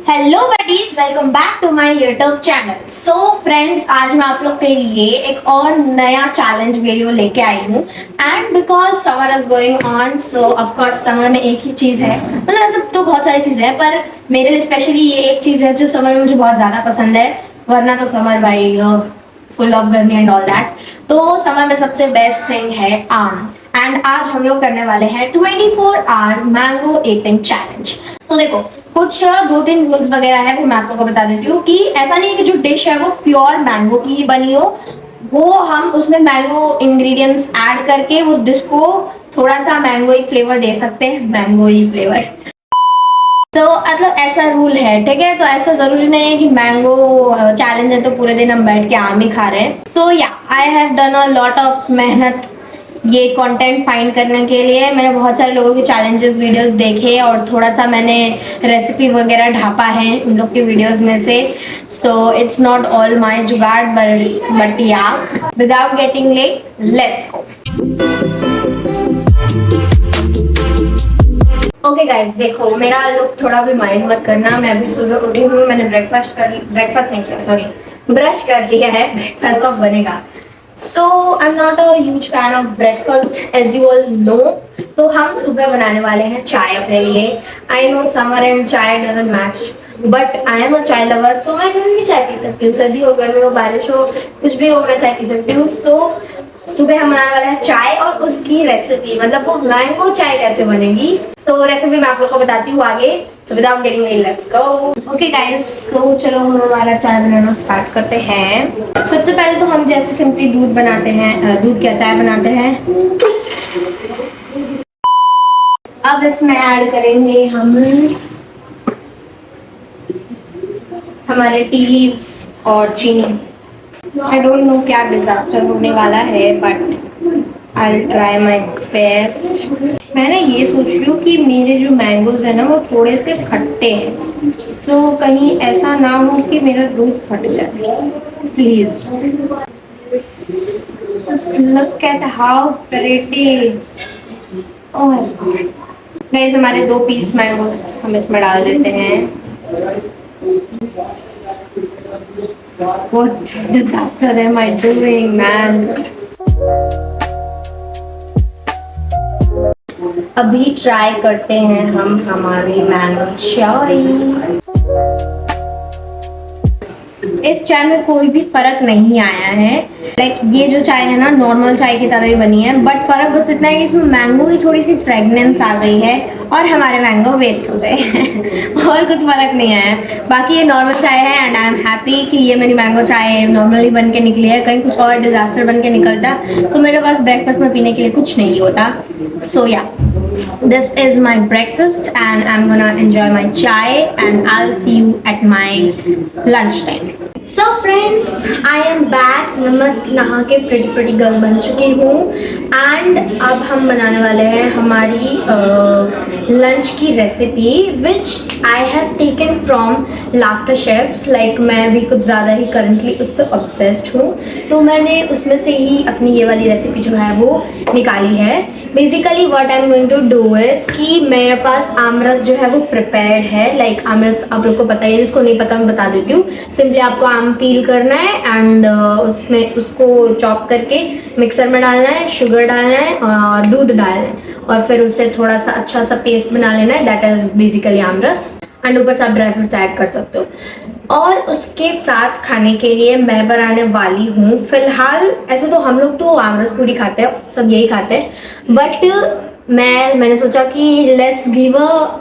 Hello buddies, welcome back to my YouTube channel. So friends, आज मैं आप लोग के लिए एक और नया चैलेंज वीडियो लेके आई हूँ। And because summer is going on, so of course summer में एक ही चीज़ है, मतलब ऐसे तो बहुत सारी चीज़ें हैं, पर मेरे लिए स्पेशली ये एक चीज़ है जो समर में मुझे बहुत ज़्यादा पसंद है। वरना तो समर भाई फुल ऑफ गर्मी एंड ऑल दैट। तो समर में सबसे बेस्ट थिंग है आम। एंड आज हम लोग करने वाले हैं 24 आवर्स मैंगो ईटिंग चैलेंज। सो देखो, कुछ दो तीन रूल्स वगैरह है, वो मैं आप लोगों को बता देती हूँ कि ऐसा नहीं है कि जो डिश है वो प्योर मैंगो की ही बनी हो। वो हम उसमें मैंगो इंग्रेडिएंट्स ऐड करके उस डिश को थोड़ा सा मैंगोई फ्लेवर दे सकते हैं, मैंगोई फ्लेवर। तो मतलब ऐसा रूल है, ठीक है। तो ऐसा जरूरी नहीं है कि मैंगो चैलेंज है तो पूरे दिन हम बैठ के आम ही खा रहे हैं। सो yeah, I have done a lot of मेहनत ये कंटेंट फाइंड करने के लिए। मैंने बहुत सारे लोगों के चैलेंजेस वीडियोस देखे और थोड़ा सा मैंने रेसिपी वगैरह ढापा है उन लोग के वीडियोस में से। So it's not all my jugaad, but yeah, without getting late, let's go. Okay guys, देखो मेरा लुक थोड़ा भी माइंड मत करना। मैं अभी सुबह उठी हूँ, मैंने ब्रेकफास्ट नहीं किया, सॉरी, ब्रश कर दिया है। ब्रेकफास्ट तो बनेगा। So I am not a huge fan of breakfast, as you all know. तो हम सुबह बनाने वाले हैं चाय अपने लिए। I know summer and chai doesn't match, but I am a chai lover. सो मैं कभी भी चाय पी सकती हूँ, सर्दी हो, गर्मी हो, बारिश हो, कुछ भी हो, मैं चाय पी सकती हूँ। सो सुबह हम बनाने वाले हैं चाय और उसकी रेसिपी, मतलब वो मैंगो चाय कैसे बनेगी। सो रेसिपी मैं आप लोग को बताती हूँ आगे। So without getting late, let's go. Okay guys, so चलो हम हमारा चाय बनाना स्टार्ट करते हैं। सबसे पहले तो हम जैसे सिंपली दूध बनाते हैं, दूध क्या चाय बनाते हैं। अब इसमें ऐड करेंगे हम हमारे टी लीव्स और चीनी। आई डोंट नो क्या डिजास्टर होने वाला है, but I will try my best. मैं ना ये सोच रही हूँ कि मेरे जो मैंगोज है ना वो थोड़े से खट्टे हैं। सो कहीं ऐसा ना हो कि मेरा दूध फट जाए, please. Just look at how pretty. Oh my God guys, हमारे 2 पीस मैंगोज हम इसमें डाल देते हैं। What disaster am I doing, man? अभी ट्राई करते हैं हम हमारी मैंगो चाय। इस चाय में कोई भी फर्क नहीं आया है। लाइक ये जो चाय है ना नॉर्मल चाय की तरह ही बनी है, बट फर्क बस इतना है कि इसमें मैंगो की थोड़ी सी फ्रेगनेंस आ गई है और हमारे मैंगो वेस्ट हो गए हैं। और कुछ फर्क नहीं आया। बाकी ये नॉर्मल चाय है एंड आई एम हैप्पी कि ये मेरी मैंगो चाय नॉर्मली बन के निकली है। कहीं कुछ और डिजास्टर बन के निकलता तो मेरे पास ब्रेकफास्ट में पीने के लिए कुछ नहीं होता। सो या, this is my breakfast and I'm gonna enjoy my chai and I'll see you at my lunch time. So friends, I am back. मैं मस्त नहा के pretty गर्ल बन चुकी हूँ and अब हम बनाने वाले हैं हमारी लंच की recipe which I have taken from Laughter Chefs. Like मैं भी कुछ ज़्यादा ही currently उससे obsessed हूँ, तो मैंने उसमें से ही अपनी ये वाली रेसिपी जो है वो निकाली है। Basically what I am going to do is कि मेरे पास आमरस जो है वो प्रिपेयर्ड है। लाइक आमरस आप लोग को पता है, जिसको नहीं पता मैं बता देती हूँ। सिंपली आपको आम पील करना है एंड उसमें उसको चॉप करके मिक्सर में डालना है, शुगर डालना है और दूध डालना है और फिर उससे थोड़ा सा अच्छा सा पेस्ट बना लेना है। That is basically aamras. And ऊपर से आप ड्राई फ्रूट्स ऐड कर सकते हो। और उसके साथ खाने के लिए मैं बनाने वाली हूँ फिलहाल, ऐसे तो हम लोग तो आमरस पूरी खाते हैं, सब यही खाते हैं, बट मैंने सोचा कि let's give a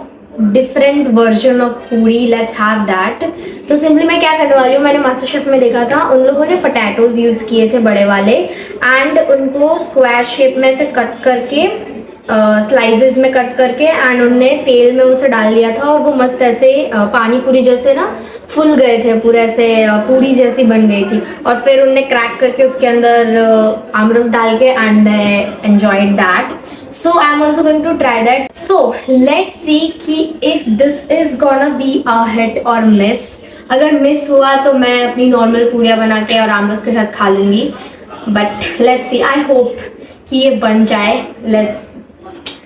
different version of पूरी, लेट्स हैव दैट। तो सिंपली मैं क्या करने वाली हूँ, मैंने मास्टर शेफ में देखा था उन लोगों ने पोटैटोज यूज़ किए थे बड़े वाले एंड उनको स्क्वायर शेप में से कट करके स्लाइसेस में कट करके एंड उनने तेल में उसे डाल लिया था और वो मस्त ऐसे पानी पूरी जैसे ना फूल गए थे, पूरे ऐसे पूरी जैसी बन गई थी। और फिर उनने क्रैक करके उसके अंदर आमरस डाल के and enjoyed that. So I am also going to try that. So let's see कि if this is gonna be a hit और मिस। अगर मिस हुआ तो मैं अपनी नॉर्मल पूरियाँ बना के और आमरस के साथ खा लूँगी, but let's see, I hope कि ये बन जाए। Let's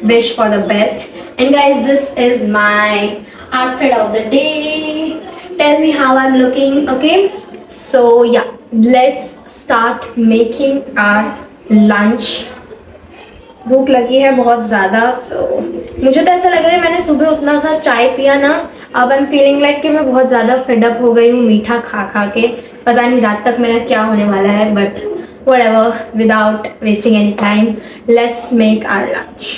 wish for the best. And guys, this is my outfit of the day. tell me how I'm looking. Okay, so yeah, let's start making our lunch. भूख लगी है बहुत ज़्यादा, so मुझे तो ऐसा लग रहा है मैंने सुबह उतना सा चाय पिया ना, अब आई एम फीलिंग लाइक कि मैं बहुत ज़्यादा फेड अप हो गई हूँ मीठा खा खा के। पता नहीं रात तक मेरा क्या होने वाला है, but whatever, without wasting any time, let's make our lunch.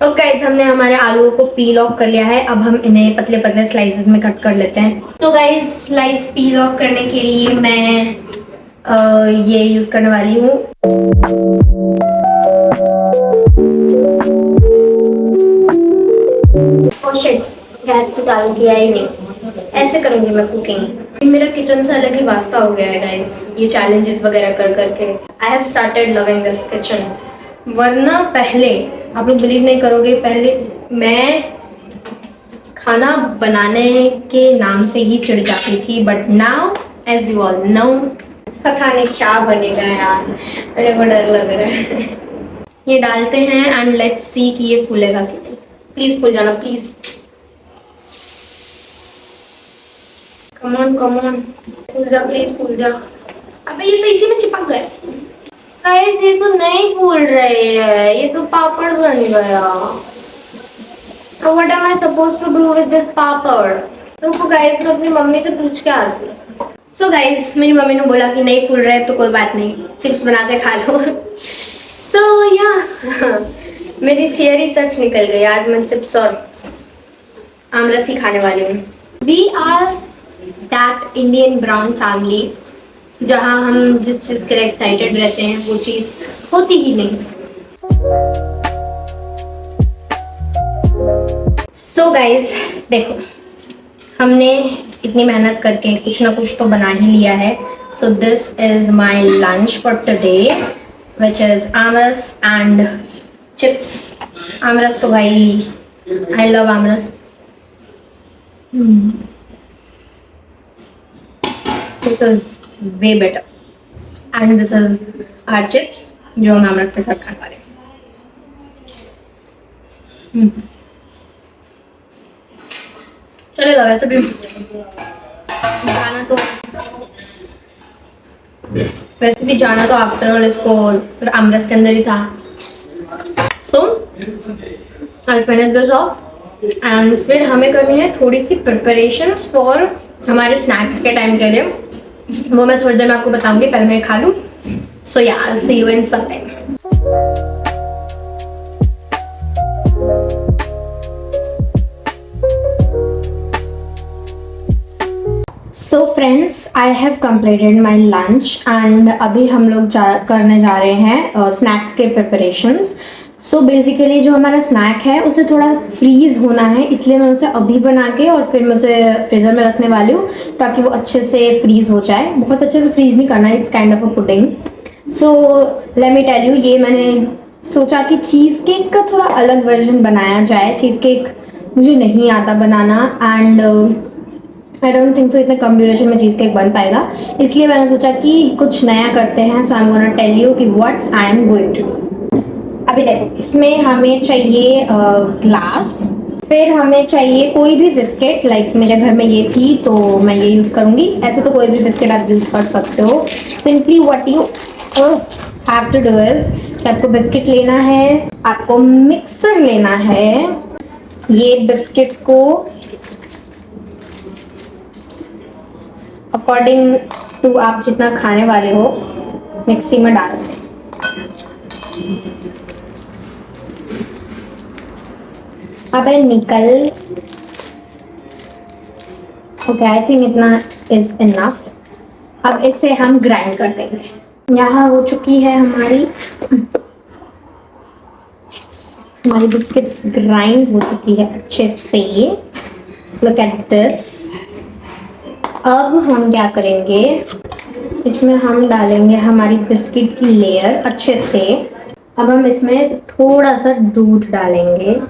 Okay guys, हमने हमारे आलूओं को पील ऑफ कर लिया है, अब हम इन्हें पतले पतले स्लाइसेस में कट कर लेते हैं। तो गाइस, स्लाइस पील ऑफ करने के लिए मैं ये यूज़ करने वाली हूँ। ओह शिट, गैस तो चालू किया ही नहीं। ऐसे करूँगी मैं कुकिंग। मेरा किचन से अलग ही वास्ता हो गया है गाइस, ये चैलेंजेस वगैरह कर करके। I have started loving this kitchen. वरना पहले, आप लोग बिलीव नहीं करोगे, पहले मैं खाना बनाने के नाम से ही चिढ़ जाती थी, but now as you all know, पता नहीं क्या बनेगा यार, मेरे को डर लग रहा है। ये डालते हैं एंड लेट्स सी कि ये फूलेगा कि नहीं। प्लीज फूल जाना प्लीज, कम ऑन फूल जा प्लीज, फूल जा। अबे ये तो इसी में चिपक गए गाइस, ये तो नहीं फूल रहे है, ये तो पापड़ बन गया। तो what am I supposed to do with this papad? रुको गाइस, मैं अपनी मम्मी से पूछ के आती हूँ। सो गाइस, मेरी मम्मी ने बोला कि नहीं फूल रहे तो कोई बात नहीं, चिप्स बना के खा लो। तो या मेरी थियरी सच निकल गई, आज मैं चिप्स और आमरस ही खाने वाली हूँ। We are that Indian brown family जहाँ हम जिस चीज़ के लिए एक्साइटेड रहते हैं वो चीज़ होती ही नहीं। सो गाइज देखो, हमने इतनी मेहनत करके कुछ ना कुछ तो बना ही लिया है। So this is my lunch for today, which is aamras and chips. आमरस तो भाई, I love aamras. This is way better and this is our chips जो हम आमरस के साथ खाने वाले हैं। चलेगा वैसे भी जाना तो आफ्टर ऑल इसको आमरस के अंदर ही था। सो I'll finish this off and फिर हमें करनी है थोड़ी सी प्रिपरेशंस फॉर हमारे स्नैक्स के टाइम के लिए, वो मैं थोड़ी देर में आपको बताऊंगी, पहले मैं खा लूं। सो या I'll see you in some time. So friends, I have completed my lunch and अभी हम लोग करने जा रहे हैं स्नैक्स के प्रिपरेशंस। सो बेसिकली जो हमारा स्नैक है उसे थोड़ा फ्रीज़ होना है, इसलिए मैं उसे अभी बना के और फिर मैं उसे फ्रीज़र में रखने वाली हूँ ताकि वो अच्छे से फ्रीज़ हो जाए। बहुत अच्छे से फ्रीज़ नहीं करना है, it's kind of a pudding. So let me tell you, ये मैंने सोचा कि चीज़ केक का थोड़ा अलग वर्जन बनाया जाए। चीज़ केक मुझे नहीं आता बनाना and I don't think so इतने कम ड्यूरेशन में चीज़ केक बन पाएगा, इसलिए मैंने सोचा कि कुछ नया करते हैं। So I am gonna tell you कि what I am going to do. अभी देखो, इसमें हमें चाहिए ग्लास, फिर हमें चाहिए कोई भी बिस्किट, लाइक मेरे घर में ये थी तो मैं ये यूज़ करूँगी। ऐसे तो कोई भी बिस्किट आप यूज़ कर सकते हो। Simply what you have to do is कि आपको बिस्किट लेना है, आपको मिक्सर लेना है, ये बिस्किट को अकॉर्डिंग टू आप जितना खाने वाले हो मिक्सी में डालना है। अब निकल, ओके आई थिंक इतना इज इनफ। अब इसे हम ग्राइंड कर देंगे। यहाँ हो चुकी है हमारी हमारी बिस्किट्स ग्राइंड हो चुकी है अच्छे से। Look at this. अब हम क्या करेंगे, इसमें हम डालेंगे हमारी बिस्किट की लेयर अच्छे से। अब हम इसमें थोड़ा सा दूध डालेंगे,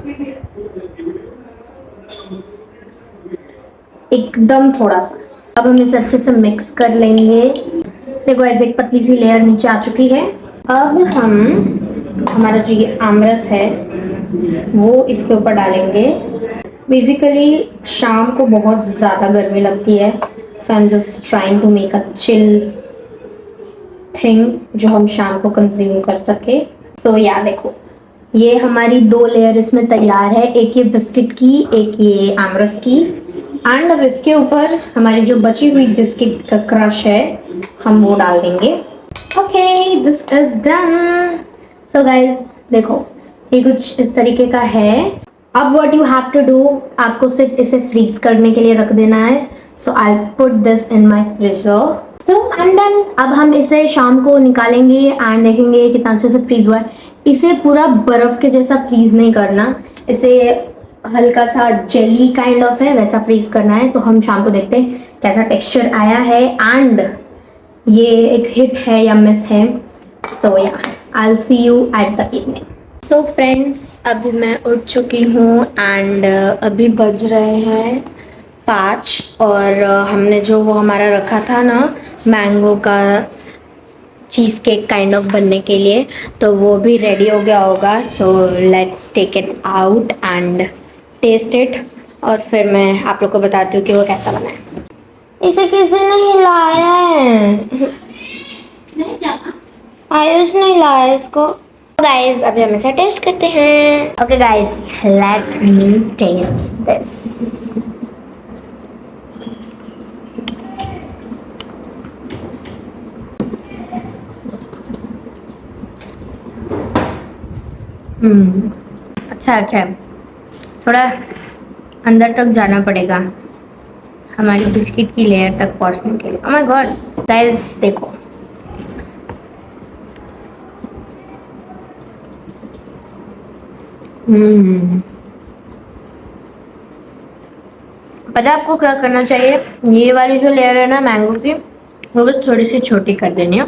एकदम थोड़ा सा। अब हम इसे अच्छे से मिक्स कर लेंगे। देखो ऐसे एक पतली सी लेयर नीचे आ चुकी है। अब हम हमारा जो ये आमरस है वो इसके ऊपर डालेंगे। बेसिकली शाम को बहुत ज़्यादा गर्मी लगती है, so I am just trying to make a chill thing जो हम शाम को कंज्यूम कर सके। सो या देखो, ये हमारी 2 लेयर इसमें तैयार है, एक ये बिस्किट की, एक ये आमरस की। एंड अब इसके ऊपर हमारी जो बची हुई बिस्किट का क्रश है हम वो डाल देंगे। Okay, this is done. So guys देखो, ये कुछ इस तरीके का है। अब what you have to do, आपको सिर्फ इसे फ्रीज करने के लिए रख देना है। So I put this in my freezer. So I am done. अब हम इसे शाम को निकालेंगे एंड देखेंगे कितना अच्छे से फ्रीज हुआ है। इसे पूरा बर्फ के जैसा फ्रीज नहीं करना, इसे हल्का सा जेली काइंड ऑफ है वैसा फ्रीज करना है। तो हम शाम को देखते हैं कैसा टेक्सचर आया है एंड ये एक हिट है या मिस है। सो yeah I will see you at the evening. So friends, अभी मैं उठ चुकी हूँ एंड अभी बज रहे हैं 5 और हमने जो वो हमारा रखा था ना मैंगो का चीज़ केक काइंड ऑफ बनने के लिए, तो वो भी रेडी हो गया होगा। So let's take it out and test it और फिर मैं आप लोग को बताती हूँ कि वो कैसा बना है। इसे किसी ने हिलाया है? नहीं क्या? आयुष ने हिलाया इसको। गाइस अभी हम इसे टेस्ट करते हैं। Okay guys, let me test this. अच्छा है, थोड़ा अंदर तक जाना पड़ेगा हमारी बिस्किट की लेयर तक पहुंचने के लिए। ओह माय गॉड गाइस देखो, पता है आपको क्या करना चाहिए? ये वाली जो लेयर है ना मैंगो की, वो बस थोड़ी सी छोटी कर देनी है,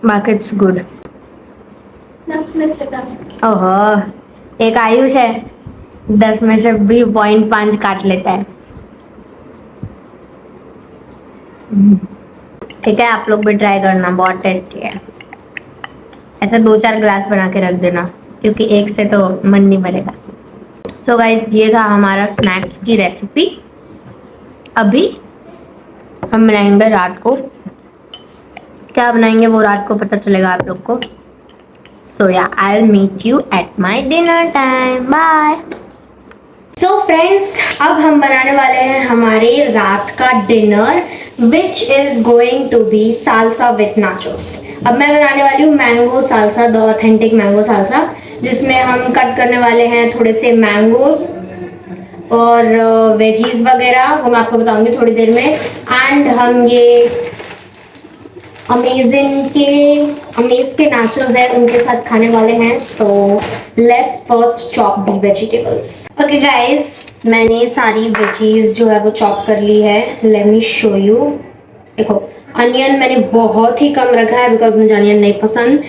बाकी इट्स गुड। 10 में से 10। ओहो, एक आयुष है 10 में से भी 0.5 काट लेता है। ठीक है, आप लोग भी ट्राई करना, बहुत टेस्टी है। ऐसा 2-4 ग्लास बना के रख देना क्योंकि एक से तो मन नहीं भरेगा। सो गाइस, ये था हमारा स्नैक्स की रेसिपी। अभी हम बनाएंगे रात को, क्या बनाएंगे वो रात को पता चलेगा आप लोग को। So yeah I will meet you at my dinner time. Bye. So friends, अब हम बनाने वाले हैं हमारे रात का dinner which is going to be salsa with nachos. अब मैं बनाने वाली हूँ mango salsa, the authentic mango salsa, जिसमें हम कट करने वाले हैं थोड़े से मैंगोज और वेजीज वगैरह, वो मैं आपको बताऊंगी थोड़ी देर में। एंड हम ये अमेज के नाचोस है उनके साथ खाने वाले हैं। So let's first chop the vegetables. Okay guys, मैंने सारी वेजीज जो है वो चॉप कर ली है। Let me show you. देखो, अनियन मैंने बहुत ही कम रखा है बिकॉज मुझे अनियन नहीं पसंद।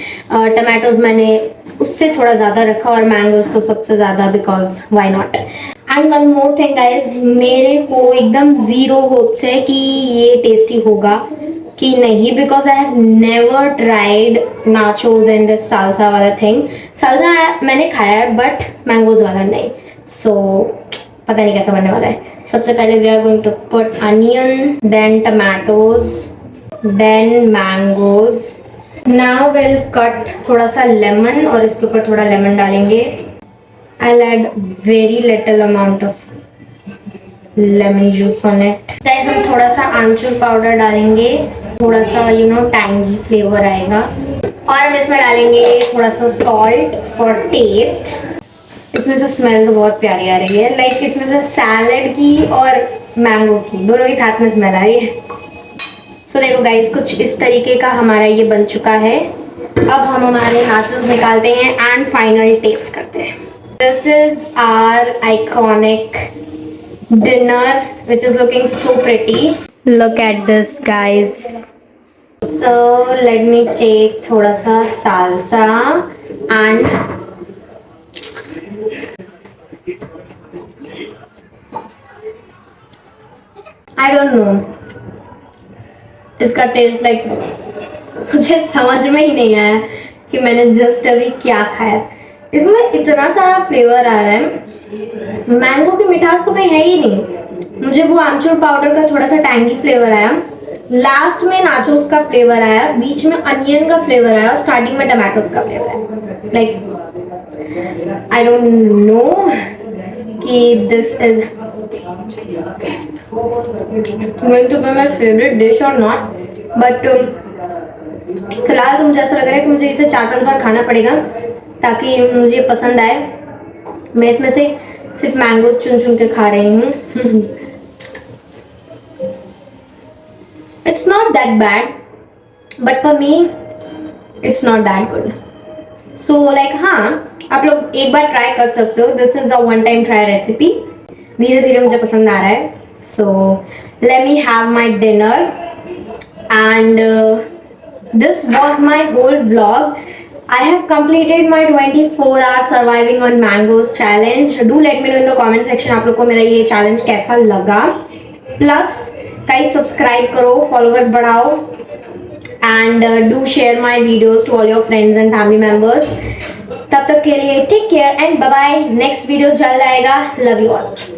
टमाटोज मैंने उससे थोड़ा ज़्यादा रखा और मैंगोज तो सबसे ज़्यादा because why not. And one more thing guys, मेरे को एकदम ज़ीरो होप्स है कि ये टेस्टी होगा कि नहीं, because I have never tried nachos and this salsa वाला थिंग। सालसा मैंने खाया है बट मैंगोज वाला नहीं। सो पता नहीं कैसा बनने वाला है। सबसे पहले we are going to put onion, then tomatoes, then mangoes. Now will cut थोड़ा सा लेमन और इसके ऊपर थोड़ा लेमन डालेंगे। I'll add very little amount of lemon juice on it. Guys, हम थोड़ा सा आमचूर पाउडर डालेंगे, थोड़ा सा टैंगी फ्लेवर आएगा। और हम इसमें डालेंगे थोड़ा सा सॉल्ट फॉर टेस्ट। इसमें से स्मेल तो बहुत प्यारी आ रही है, लाइक इसमें से सैलड की और मैंगो की दोनों के साथ में स्मेल आ रही है। सो देखो गाइस, कुछ इस तरीके का हमारा ये बन चुका है। अब हम हमारे नाचोस निकालते हैं एंड फाइनल टेस्ट करते हैं। This is our iconic dinner which is looking so pretty. Look at this guys. So let me take थोड़ा सा salsa and I don't know, इसका टेस्ट लाइक मुझे समझ में ही नहीं आया कि मैंने जस्ट अभी क्या खाया। इसमें इतना सारा फ्लेवर आ रहा है मैंगो की मिठास तो कहीं है ही नहीं। मुझे वो आमचूर पाउडर का थोड़ा सा टैंगी फ्लेवर आया, लास्ट में नाचोस का फ्लेवर आया, बीच में अनियन का फ्लेवर आया और स्टार्टिंग में टमाटोस का फ्लेवर आया। लाइक आई डोंट नो कि this is going to be my favourite dish और नॉट, बट फिलहाल तो मुझे ऐसा लग रहा है कि मुझे इसे 4-5 बार खाना पड़ेगा ताकि मुझे पसंद आए। मैं इसमें से सिर्फ मैंगोज चुन चुन के खा रही हूँ। It's not that bad, but for me it's not that good. So like हाँ, आप लोग एक बार ट्राई कर सकते हो। This is a one time try recipe. धीरे धीरे मुझे पसंद आ रहा है। सो let me have my dinner and this was my whole vlog. I have completed my 24-hour surviving on mangoes challenge. Do let me know in the comment section आप लोग को मेरा ये challenge कैसा लगा। Plus guys सब्सक्राइब करो, followers बढ़ाओ and do share my videos to all your friends and family members. तब तक के लिए take care and bye bye. Next video जल्द आएगा. Love you all.